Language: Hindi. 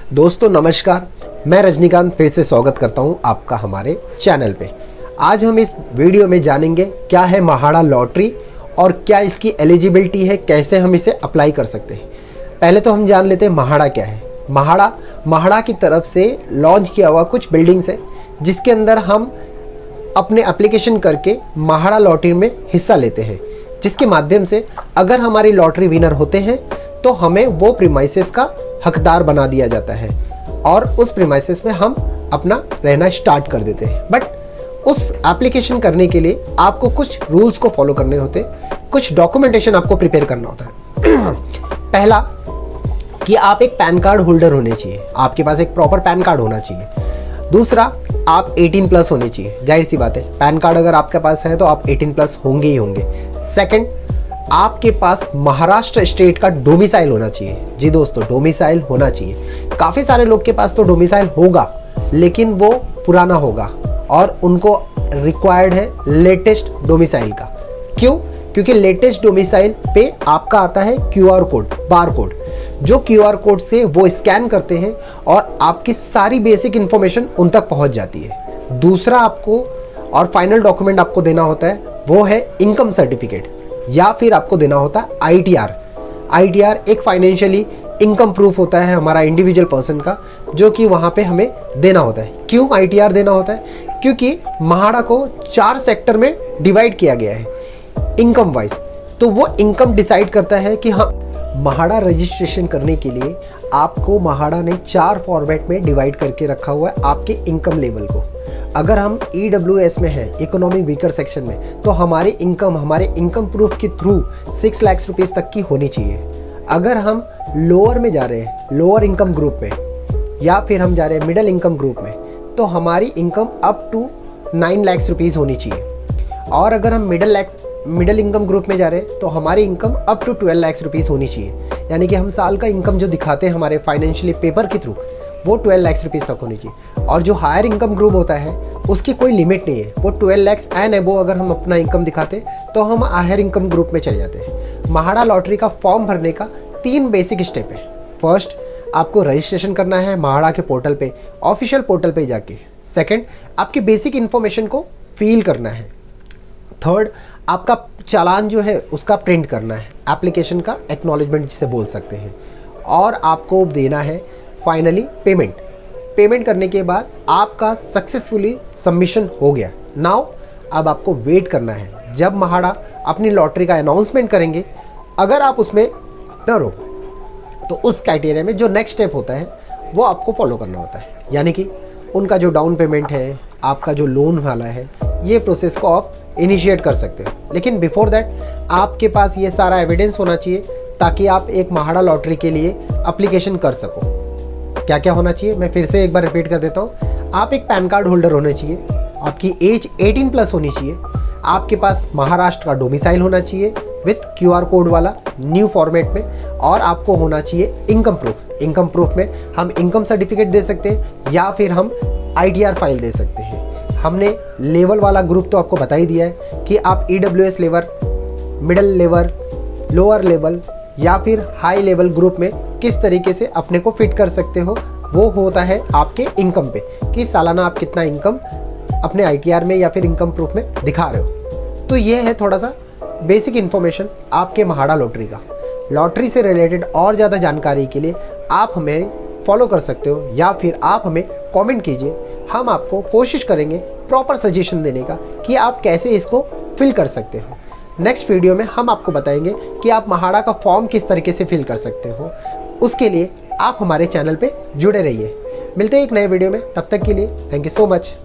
दोस्तों नमस्कार, मैं रजनीकांत फिर से स्वागत करता हूं आपका हमारे चैनल पे। आज हम इस वीडियो में जानेंगे क्या है महाड़ा लॉटरी और क्या इसकी एलिजिबिलिटी है, कैसे हम इसे अप्लाई कर सकते हैं। पहले तो हम जान लेते हैं महाड़ा क्या है। महाड़ा की तरफ से लॉन्च किया हुआ कुछ बिल्डिंग्स है जिसके अंदर हम अपने एप्लीकेशन करके महाड़ा लॉटरी में हिस्सा लेते हैं, जिसके माध्यम से अगर हमारी लॉटरी विनर होते हैं तो हमें वो प्रीमाइसेस का हकदार बना दिया जाता है और उस प्रीमाइसेस में हम अपना रहना स्टार्ट कर देते हैं। बट उस एप्लीकेशन करने के लिए आपको कुछ रूल्स को फॉलो करने होते हैं, कुछ डॉक्यूमेंटेशन आपको प्रिपेयर करना होता है। पहला कि आप एक पैन कार्ड होल्डर होने चाहिए, आपके पास एक प्रॉपर पैन कार्ड होना चाहिए। दूसरा, आप 18 प्लस होने चाहिए। जाहिर सी बात है, पैन कार्ड अगर आपके पास है तो आप 18 प्लस होंगे ही होंगे। सेकंड, आपके पास महाराष्ट्र स्टेट का डोमिसाइल होना चाहिए। जी दोस्तों, डोमिसाइल होना चाहिए। काफ़ी सारे लोग के पास तो डोमिसाइल होगा लेकिन वो पुराना होगा और उनको रिक्वायर्ड है लेटेस्ट डोमिसाइल का। क्यों? क्योंकि लेटेस्ट डोमिसाइल पे आपका आता है QR कोड, बार कोड, जो QR कोड से वो स्कैन करते हैं और आपकी सारी बेसिक इंफॉर्मेशन उन तक पहुंच जाती है। दूसरा आपको और फाइनल डॉक्यूमेंट आपको देना होता है वो है इनकम सर्टिफिकेट, या फिर आपको देना होता है ITR। एक फाइनेंशियली इनकम प्रूफ होता है हमारा इंडिविजुअल पर्सन का, जो कि वहाँ पे हमें देना होता है। क्यों ITR देना होता है? क्योंकि महाड़ा को 4 सेक्टर में डिवाइड किया गया है इनकम वाइज। तो वो इनकम डिसाइड करता है कि हाँ, महाड़ा रजिस्ट्रेशन करने के लिए आपको महाड़ा ने 4 फॉर्मेट में डिवाइड करके रखा हुआ है आपके इनकम लेवल को। अगर हम EWS में है, इकोनॉमिक वीकर सेक्शन में, तो हमारे इनकम प्रूफ के थ्रू 6 लाख रुपीस तक की होनी चाहिए। अगर हम लोअर में जा रहे हैं, लोअर इनकम ग्रुप में, या फिर हम जा रहे हैं मिडिल इनकम ग्रुप में, तो हमारी income up to 9 lakh rupees होनी चाहिए। और अगर हम मिडिल इनकम ग्रुप में जा रहे हैं तो हमारी income up to 12 lakh rupees होनी चाहिए। यानी कि हम साल का इनकम जो दिखाते हैं हमारे फाइनेंशियली पेपर के थ्रू, वो 12 लाख रुपीस तक होनी चाहिए। और जो हायर इनकम ग्रुप होता है उसकी कोई लिमिट नहीं है, वो 12 लाख एंड अबो अगर हम अपना इनकम दिखाते तो हम हायर इनकम ग्रुप में चले जाते हैं। महाड़ा लॉटरी का फॉर्म भरने का 3 बेसिक स्टेप है। फर्स्ट, आपको रजिस्ट्रेशन करना है महाड़ा के पोर्टल पे, ऑफिशियल पोर्टल पे जाके। सेकंड, आपकी बेसिक इन्फॉर्मेशन को फिल करना है। थर्ड, आपका चालान जो है उसका प्रिंट करना है, एप्लीकेशन का एक्नॉलेजमेंट जिसे बोल सकते हैं। और आपको देना है फाइनली पेमेंट करने के बाद आपका सक्सेसफुली सबमिशन हो गया। नाउ अब आपको वेट करना है जब महाड़ा अपनी लॉटरी का अनाउंसमेंट करेंगे। अगर आप उसमें न रहो तो उस क्राइटेरिया में जो नेक्स्ट स्टेप होता है वो आपको फॉलो करना होता है। यानी कि उनका जो डाउन पेमेंट है, आपका जो लोन वाला है, ये प्रोसेस को आप इनिशिएट कर सकते हो। लेकिन बिफोर दैट आपके पास ये सारा एविडेंस होना चाहिए ताकि आप एक महाड़ा लॉटरी के लिए एप्लीकेशन कर सको। क्या क्या होना चाहिए मैं फिर से एक बार रिपीट कर देता हूँ। आप एक पैन कार्ड होल्डर होने चाहिए, आपकी एज 18 प्लस होनी चाहिए, आपके पास महाराष्ट्र का डोमिसाइल होना चाहिए विथ QR कोड वाला न्यू फॉर्मेट में, और आपको होना चाहिए इनकम प्रूफ में हम इनकम सर्टिफिकेट दे सकते हैं या फिर हम ITR फाइल दे सकते हैं। हमने लेवल वाला ग्रुप तो आपको बता ही दिया है कि आप EWS level, middle level, lower level या फिर हाई लेवल ग्रुप में किस तरीके से अपने को फिट कर सकते हो। वो होता है आपके इनकम पे कि सालाना आप कितना इनकम अपने ITR में या फिर इनकम प्रूफ में दिखा रहे हो। तो ये है थोड़ा सा बेसिक इन्फॉर्मेशन आपके महाड़ा लॉटरी का। लॉटरी से रिलेटेड और ज़्यादा जानकारी के लिए आप हमें फॉलो कर सकते हो या फिर आप हमें कमेंट कीजिए। हम आपको कोशिश करेंगे प्रॉपर सजेशन देने का कि आप कैसे इसको फिल कर सकते हो। नेक्स्ट वीडियो में हम आपको बताएंगे कि आप महाड़ा का फॉर्म किस तरीके से फिल कर सकते हो। उसके लिए आप हमारे चैनल पे जुड़े रहिए। मिलते हैं एक नए वीडियो में, तब तक के लिए थैंक यू सो मच।